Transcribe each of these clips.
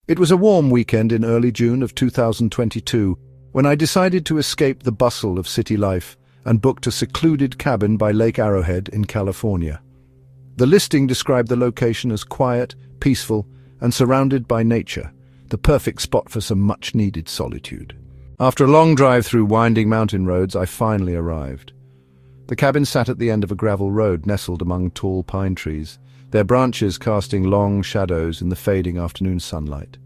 It was a warm weekend in early June of 2022 when I decided to escape the bustle of city life and booked a secluded cabin by Lake Arrowhead in California. The listing described the location as quiet, peaceful, and surrounded by nature, the perfect spot for some much-needed solitude. After a long drive through winding mountain roads, I finally arrived. The cabin sat at the end of a gravel road nestled among tall pine trees, their branches casting long shadows in the fading afternoon sunlight.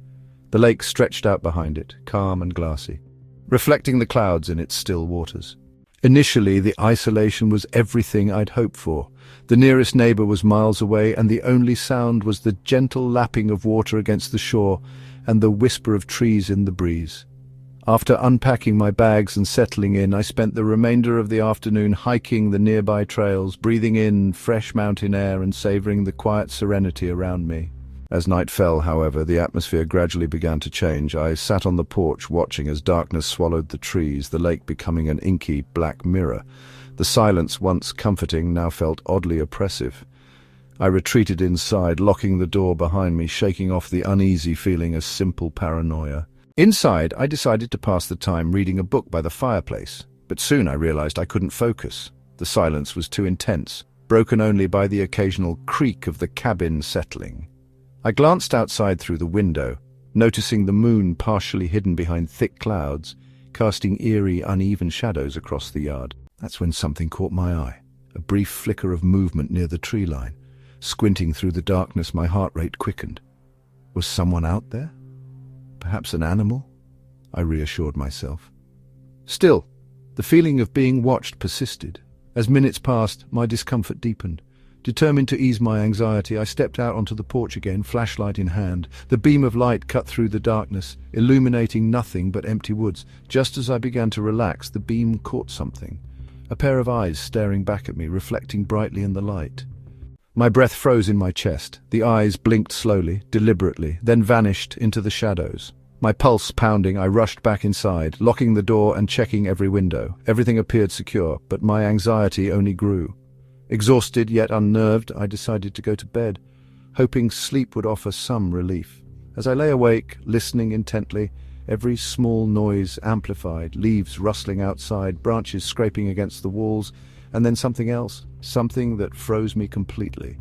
The lake stretched out behind it, calm and glassy, reflecting the clouds in its still waters. Initially, the isolation was everything I'd hoped for. The nearest neighbor was miles away, and the only sound was the gentle lapping of water against the shore and the whisper of trees in the breeze. After unpacking my bags and settling in, I spent the remainder of the afternoon hiking the nearby trails, breathing in fresh mountain air and savoring the quiet serenity around me. As night fell, however, the atmosphere gradually began to change. I sat on the porch watching as darkness swallowed the trees, the lake becoming an inky black mirror. The silence, once comforting, now felt oddly oppressive. I retreated inside, locking the door behind me, shaking off the uneasy feeling of simple paranoia. Inside, I decided to pass the time reading a book by the fireplace, but soon I realized I couldn't focus. The silence was too intense, broken only by the occasional creak of the cabin settling. I glanced outside through the window, noticing the moon partially hidden behind thick clouds, casting eerie, uneven shadows across the yard. That's when something caught my eye, a brief flicker of movement near the tree line. Squinting through the darkness, my heart rate quickened. Was someone out there? Perhaps an animal? I reassured myself. Still, the feeling of being watched persisted. As minutes passed, my discomfort deepened. Determined to ease my anxiety, I stepped out onto the porch again, flashlight in hand. The beam of light cut through the darkness, illuminating nothing but empty woods. Just as I began to relax, the beam caught something. A pair of eyes staring back at me, reflecting brightly in the light. My breath froze in my chest. The eyes blinked slowly, deliberately, then vanished into the shadows. My pulse pounding, I rushed back inside, locking the door and checking every window. Everything appeared secure, but my anxiety only grew. Exhausted yet unnerved, I decided to go to bed, hoping sleep would offer some relief. As I lay awake, listening intently, every small noise amplified, leaves rustling outside, branches scraping against the walls, and then something else, something that froze me completely.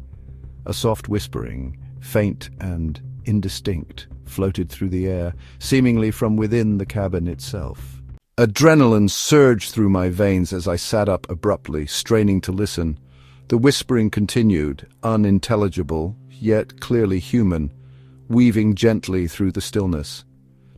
A soft whispering, faint and indistinct, floated through the air, seemingly from within the cabin itself. Adrenaline surged through my veins as I sat up abruptly, straining to listen. The whispering continued, unintelligible, yet clearly human, weaving gently through the stillness.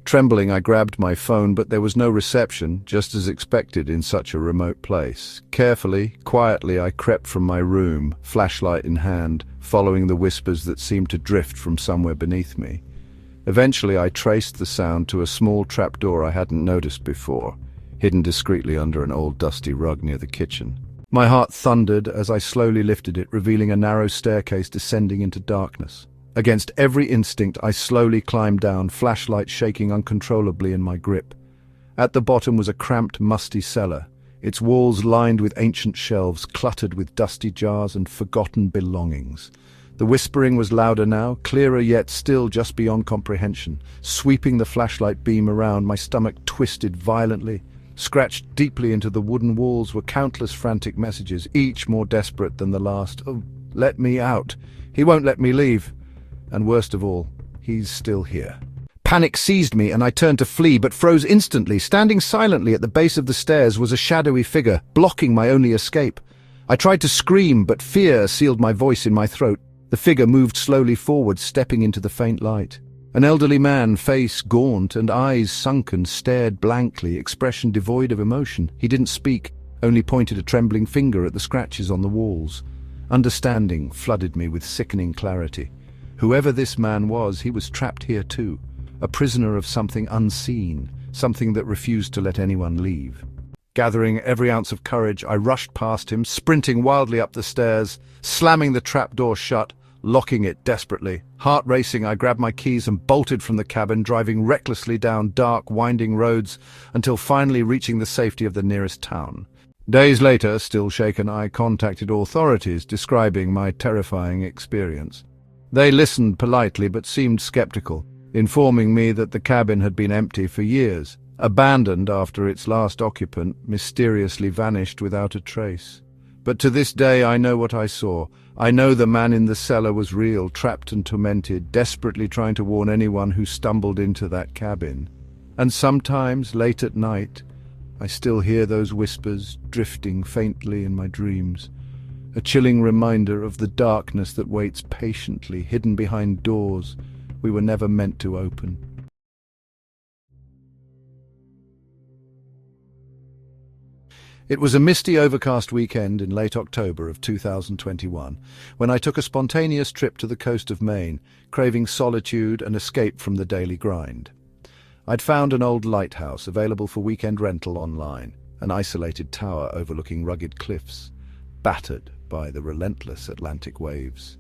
Trembling, I grabbed my phone, but there was no reception, just as expected in such a remote place. Carefully, quietly, I crept from my room, flashlight in hand, following the whispers that seemed to drift from somewhere beneath me. Eventually, I traced the sound to a small trapdoor I hadn't noticed before, hidden discreetly under an old dusty rug near the kitchen. My heart thundered as I slowly lifted it, revealing a narrow staircase descending into darkness. Against every instinct, I slowly climbed down, flashlight shaking uncontrollably in my grip. At the bottom was a cramped, musty cellar, its walls lined with ancient shelves, cluttered with dusty jars and forgotten belongings. The whispering was louder now, clearer yet still just beyond comprehension. Sweeping the flashlight beam around, my stomach twisted violently. Scratched deeply into the wooden walls were countless frantic messages, each more desperate than the last. "Oh, let me out. He won't let me leave. And worst of all, he's still here." Panic seized me and I turned to flee, but froze instantly. Standing silently at the base of the stairs was a shadowy figure, blocking my only escape. I tried to scream, but fear sealed my voice in my throat. The figure moved slowly forward, stepping into the faint light. An elderly man, face gaunt and eyes sunken, stared blankly, expression devoid of emotion. He didn't speak, only pointed a trembling finger at the scratches on the walls. Understanding flooded me with sickening clarity. Whoever this man was, he was trapped here too, a prisoner of something unseen, something that refused to let anyone leave. Gathering every ounce of courage, I rushed past him, sprinting wildly up the stairs, slamming the trapdoor shut, locking it desperately. Heart racing, I grabbed my keys and bolted from the cabin, driving recklessly down dark, winding roads until finally reaching the safety of the nearest town. Days later, still shaken, I contacted authorities, describing my terrifying experience. They listened politely but seemed skeptical. informing me that the cabin had been empty for years, abandoned after its last occupant mysteriously vanished without a trace. But to this day I know what I saw. I know the man in the cellar was real, trapped and tormented, desperately trying to warn anyone who stumbled into that cabin. And sometimes, late at night, I still hear those whispers drifting faintly in my dreams, a chilling reminder of the darkness that waits patiently, hidden behind doors we were never meant to open. It was a misty, overcast weekend in late October of 2021 when I took a spontaneous trip to the coast of Maine, craving solitude and escape from the daily grind. I'd found an old lighthouse available for weekend rental online, an isolated tower overlooking rugged cliffs, battered by the relentless Atlantic waves.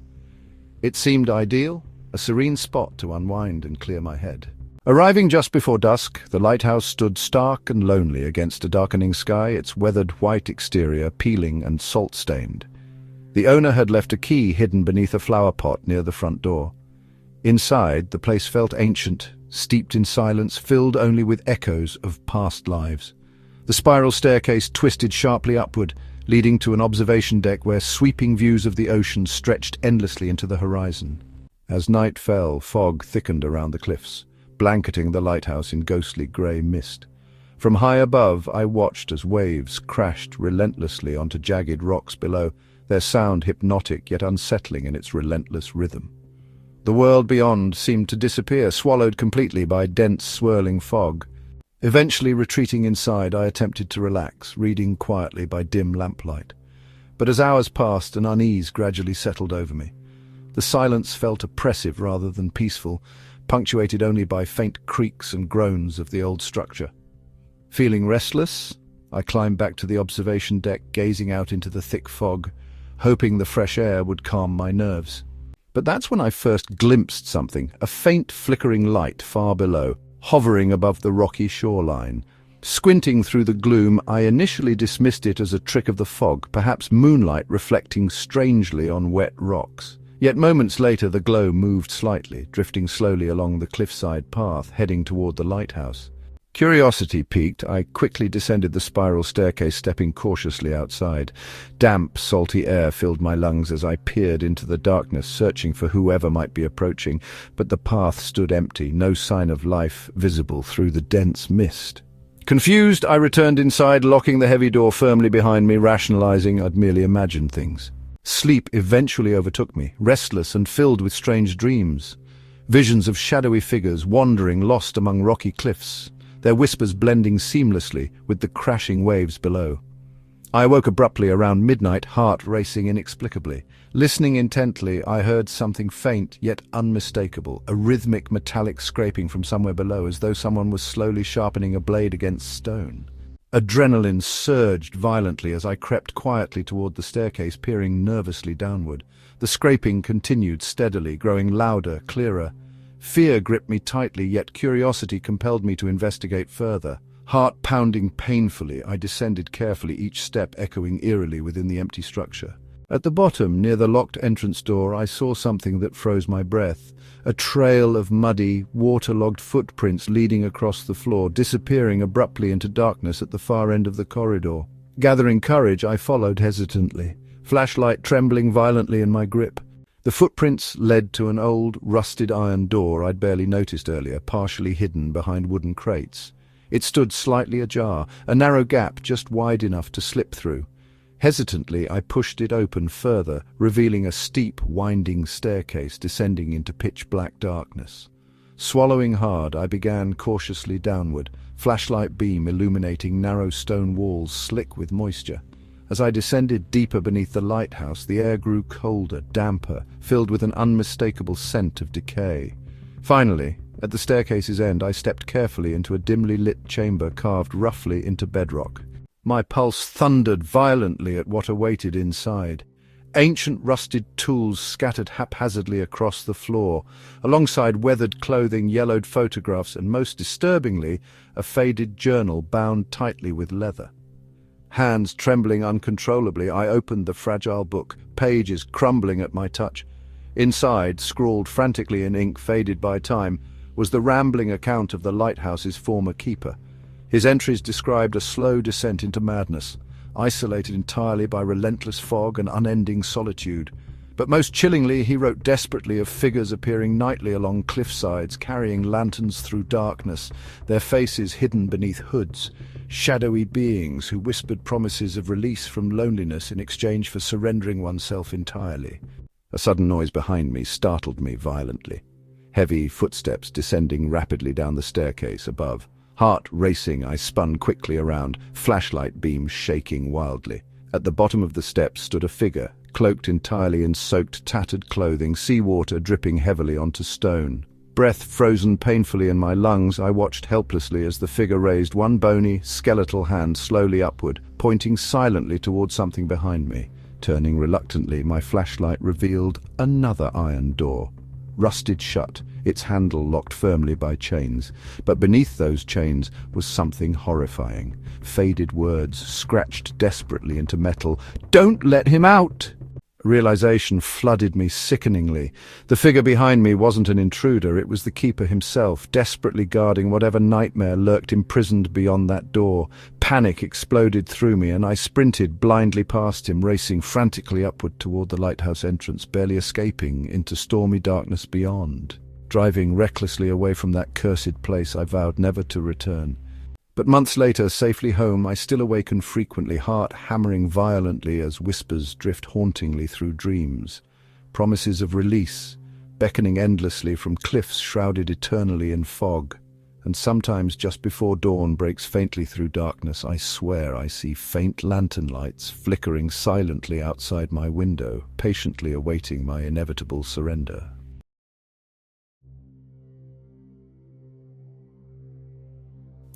It seemed ideal, a serene spot to unwind and clear my head. Arriving just before dusk, the lighthouse stood stark and lonely against a darkening sky, its weathered white exterior peeling and salt-stained. The owner had left a key hidden beneath a flower pot near the front door. Inside, the place felt ancient, steeped in silence, filled only with echoes of past lives. The spiral staircase twisted sharply upward, leading to an observation deck where sweeping views of the ocean stretched endlessly into the horizon. As night fell, fog thickened around the cliffs, blanketing the lighthouse in ghostly grey mist. From high above, I watched as waves crashed relentlessly onto jagged rocks below, their sound hypnotic yet unsettling in its relentless rhythm. The world beyond seemed to disappear, swallowed completely by dense, swirling fog. Eventually retreating inside, I attempted to relax, reading quietly by dim lamplight. But as hours passed, an unease gradually settled over me. The silence felt oppressive rather than peaceful, punctuated only by faint creaks and groans of the old structure. Feeling restless, I climbed back to the observation deck, gazing out into the thick fog, hoping the fresh air would calm my nerves. But that's when I first glimpsed something, a faint flickering light far below, hovering above the rocky shoreline. Squinting through the gloom, I initially dismissed it as a trick of the fog, perhaps moonlight reflecting strangely on wet rocks. Yet moments later the glow moved slightly, drifting slowly along the cliffside path, heading toward the lighthouse. Curiosity piqued, I quickly descended the spiral staircase, stepping cautiously outside. Damp, salty air filled my lungs as I peered into the darkness, searching for whoever might be approaching, but the path stood empty, no sign of life visible through the dense mist. Confused, I returned inside, locking the heavy door firmly behind me, rationalizing I'd merely imagined things. Sleep eventually overtook me, restless and filled with strange dreams. Visions of shadowy figures wandering lost among rocky cliffs, their whispers blending seamlessly with the crashing waves below. I awoke abruptly around midnight, heart racing inexplicably. Listening intently, I heard something faint yet unmistakable, a rhythmic metallic scraping from somewhere below, as though someone was slowly sharpening a blade against stone. Adrenaline surged violently as I crept quietly toward the staircase, peering nervously downward. The scraping continued steadily, growing louder, clearer. Fear gripped me tightly, yet curiosity compelled me to investigate further. Heart pounding painfully, I descended carefully, each step echoing eerily within the empty structure. At the bottom, near the locked entrance door, I saw something that froze my breath. A trail of muddy, waterlogged footprints leading across the floor, disappearing abruptly into darkness at the far end of the corridor. Gathering courage, I followed hesitantly, flashlight trembling violently in my grip. The footprints led to an old, rusted iron door I'd barely noticed earlier, partially hidden behind wooden crates. It stood slightly ajar, a narrow gap just wide enough to slip through. Hesitantly, I pushed it open further, revealing a steep, winding staircase descending into pitch-black darkness. Swallowing hard, I began cautiously downward, flashlight beam illuminating narrow stone walls slick with moisture. As I descended deeper beneath the lighthouse, the air grew colder, damper, filled with an unmistakable scent of decay. Finally, at the staircase's end, I stepped carefully into a dimly lit chamber carved roughly into bedrock. My pulse thundered violently at what awaited inside. Ancient rusted tools scattered haphazardly across the floor, alongside weathered clothing, yellowed photographs, and most disturbingly, a faded journal bound tightly with leather. Hands trembling uncontrollably, I opened the fragile book, pages crumbling at my touch. Inside, scrawled frantically in ink faded by time, was the rambling account of the lighthouse's former keeper. His entries described a slow descent into madness, isolated entirely by relentless fog and unending solitude. But most chillingly, he wrote desperately of figures appearing nightly along cliffsides, carrying lanterns through darkness, their faces hidden beneath hoods, shadowy beings who whispered promises of release from loneliness in exchange for surrendering oneself entirely. A sudden noise behind me startled me violently. Heavy footsteps descending rapidly down the staircase above. Heart racing, I spun quickly around, flashlight beams shaking wildly. At the bottom of the steps stood a figure, cloaked entirely in soaked, tattered clothing, seawater dripping heavily onto stone. Breath frozen painfully in my lungs, I watched helplessly as the figure raised one bony, skeletal hand slowly upward, pointing silently towards something behind me. Turning reluctantly, my flashlight revealed another iron door. Rusted shut, its handle locked firmly by chains. But beneath those chains was something horrifying. Faded words, scratched desperately into metal. "Don't let him out!" Realization flooded me sickeningly. The figure behind me wasn't an intruder, it was the keeper himself, desperately guarding whatever nightmare lurked imprisoned beyond that door. Panic exploded through me, and I sprinted blindly past him, racing frantically upward toward the lighthouse entrance, barely escaping into stormy darkness beyond. Driving recklessly away from that cursed place, I vowed never to return. But months later, safely home, I still awaken frequently, heart hammering violently as whispers drift hauntingly through dreams. Promises of release, beckoning endlessly from cliffs shrouded eternally in fog. And sometimes just before dawn breaks faintly through darkness, I swear I see faint lantern lights flickering silently outside my window, patiently awaiting my inevitable surrender.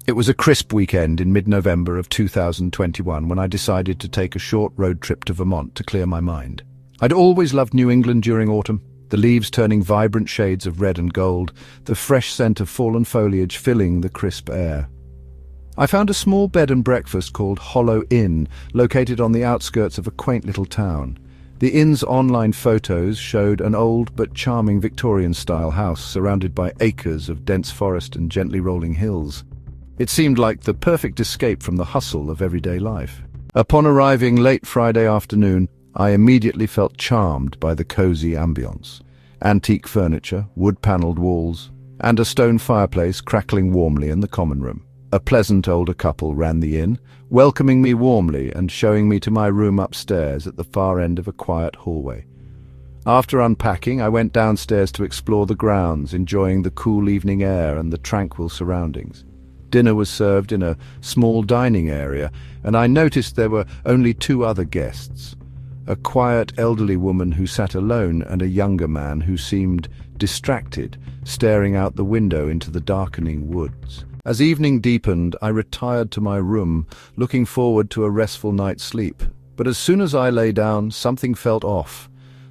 It was a crisp weekend in mid-November of 2021 when I decided to take a short road trip to Vermont to clear my mind. I'd always loved New England during autumn, the leaves turning vibrant shades of red and gold, the fresh scent of fallen foliage filling the crisp air. I found a small bed and breakfast called Hollow Inn, located on the outskirts of a quaint little town. The inn's online photos showed an old but charming Victorian-style house surrounded by acres of dense forest and gently rolling hills. It seemed like the perfect escape from the hustle of everyday life. Upon arriving late Friday afternoon, I immediately felt charmed by the cozy ambience. Antique furniture, wood-paneled walls, and a stone fireplace crackling warmly in the common room. A pleasant older couple ran the inn, welcoming me warmly and showing me to my room upstairs at the far end of a quiet hallway. After unpacking, I went downstairs to explore the grounds, enjoying the cool evening air and the tranquil surroundings. Dinner was served in a small dining area, and I noticed there were only two other guests. A quiet elderly woman who sat alone and a younger man who seemed distracted, staring out the window into the darkening woods. As evening deepened, I retired to my room, looking forward to a restful night's sleep. But as soon as I lay down, something felt off.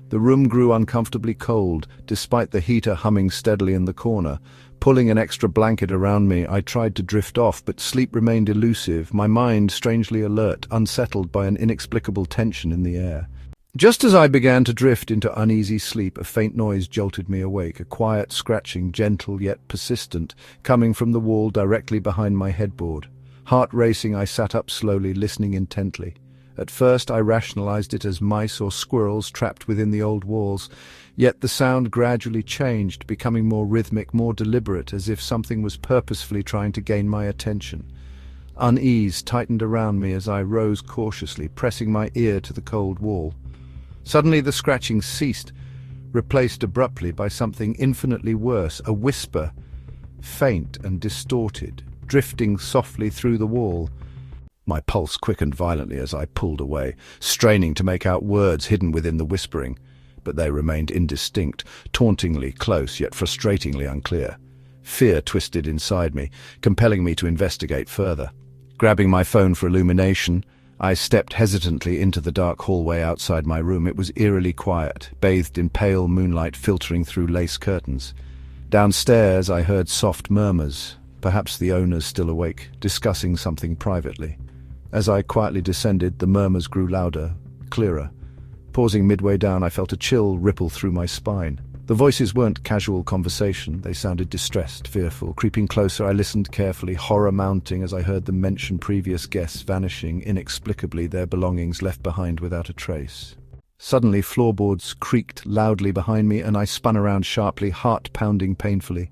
The room grew uncomfortably cold, despite the heater humming steadily in the corner. Pulling an extra blanket around me, I tried to drift off, but sleep remained elusive, my mind strangely alert, unsettled by an inexplicable tension in the air. Just as I began to drift into uneasy sleep, a faint noise jolted me awake, a quiet scratching, gentle yet persistent, coming from the wall directly behind my headboard. Heart racing, I sat up slowly, listening intently. At first I rationalized it as mice or squirrels trapped within the old walls, yet the sound gradually changed, becoming more rhythmic, more deliberate, as if something was purposefully trying to gain my attention. Unease tightened around me as I rose cautiously, pressing my ear to the cold wall. Suddenly the scratching ceased, replaced abruptly by something infinitely worse, a whisper, faint and distorted, drifting softly through the wall. My pulse quickened violently as I pulled away, straining to make out words hidden within the whispering, but they remained indistinct, tauntingly close yet frustratingly unclear. Fear twisted inside me, compelling me to investigate further. Grabbing my phone for illumination, I stepped hesitantly into the dark hallway outside my room. It was eerily quiet, bathed in pale moonlight filtering through lace curtains. Downstairs I heard soft murmurs, perhaps the owners still awake, discussing something privately. As I quietly descended, the murmurs grew louder, clearer. Pausing midway down, I felt a chill ripple through my spine. The voices weren't casual conversation. They sounded distressed, fearful. Creeping closer, I listened carefully, horror mounting as I heard them mention previous guests vanishing, inexplicably, their belongings left behind without a trace. Suddenly, floorboards creaked loudly behind me, and I spun around sharply, heart pounding painfully.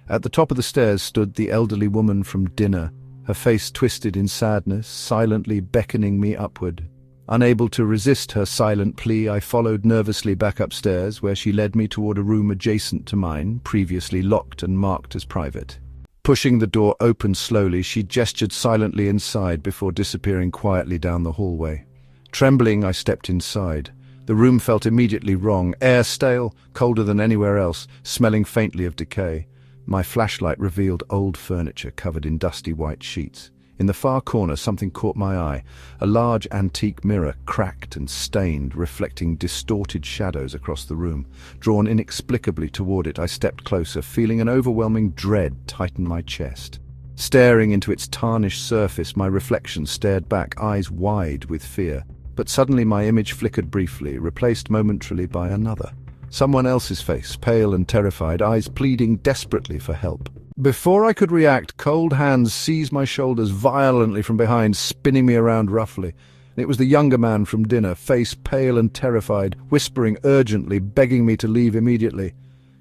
At the top of the stairs stood the elderly woman from dinner, her face twisted in sadness, silently beckoning me upward. Unable to resist her silent plea, I followed nervously back upstairs, where she led me toward a room adjacent to mine, previously locked and marked as private. Pushing the door open slowly, she gestured silently inside before disappearing quietly down the hallway. Trembling, I stepped inside. The room felt immediately wrong, air stale, colder than anywhere else, smelling faintly of decay. My flashlight revealed old furniture covered in dusty white sheets. In the far corner, something caught my eye, a large antique mirror, cracked and stained, reflecting distorted shadows across the room. Drawn inexplicably toward it, I stepped closer, feeling an overwhelming dread tighten my chest. Staring into its tarnished surface, my reflection stared back, eyes wide with fear. But suddenly my image flickered briefly, replaced momentarily by another. Someone else's face, pale and terrified, eyes pleading desperately for help. Before I could react, cold hands seized my shoulders violently from behind, spinning me around roughly. It was the younger man from dinner, face pale and terrified, whispering urgently, begging me to leave immediately.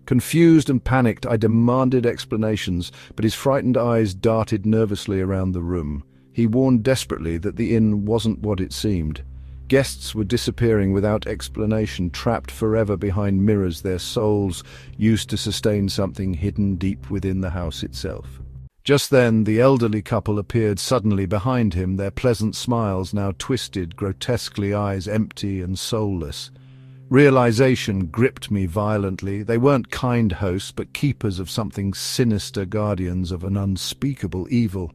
Confused and panicked, I demanded explanations, but his frightened eyes darted nervously around the room. He warned desperately that the inn wasn't what it seemed. Guests were disappearing without explanation, trapped forever behind mirrors, their souls used to sustain something hidden deep within the house itself. Just then, the elderly couple appeared suddenly behind him, their pleasant smiles now twisted, grotesquely, eyes empty and soulless. Realization gripped me violently. They weren't kind hosts, but keepers of something sinister, guardians of an unspeakable evil.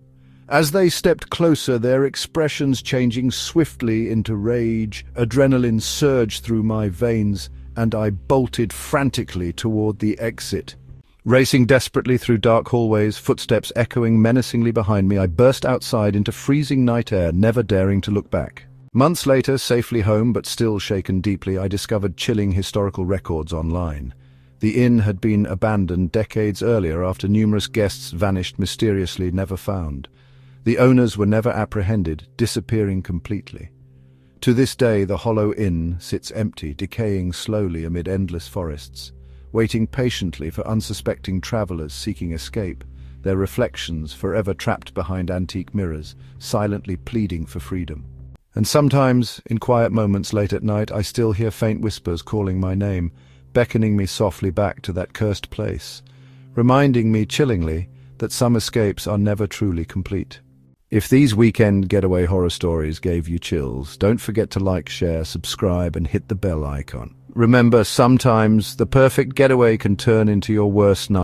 As they stepped closer, their expressions changing swiftly into rage, adrenaline surged through my veins, and I bolted frantically toward the exit. Racing desperately through dark hallways, footsteps echoing menacingly behind me, I burst outside into freezing night air, never daring to look back. Months later, safely home but still shaken deeply, I discovered chilling historical records online. The inn had been abandoned decades earlier after numerous guests vanished mysteriously, never found. The owners were never apprehended, disappearing completely. To this day, the hollow inn sits empty, decaying slowly amid endless forests, waiting patiently for unsuspecting travelers seeking escape, their reflections forever trapped behind antique mirrors, silently pleading for freedom. And sometimes, in quiet moments late at night, I still hear faint whispers calling my name, beckoning me softly back to that cursed place, reminding me chillingly that some escapes are never truly complete. If these weekend getaway horror stories gave you chills, don't forget to like, share, subscribe, and hit the bell icon. Remember, sometimes the perfect getaway can turn into your worst nightmare.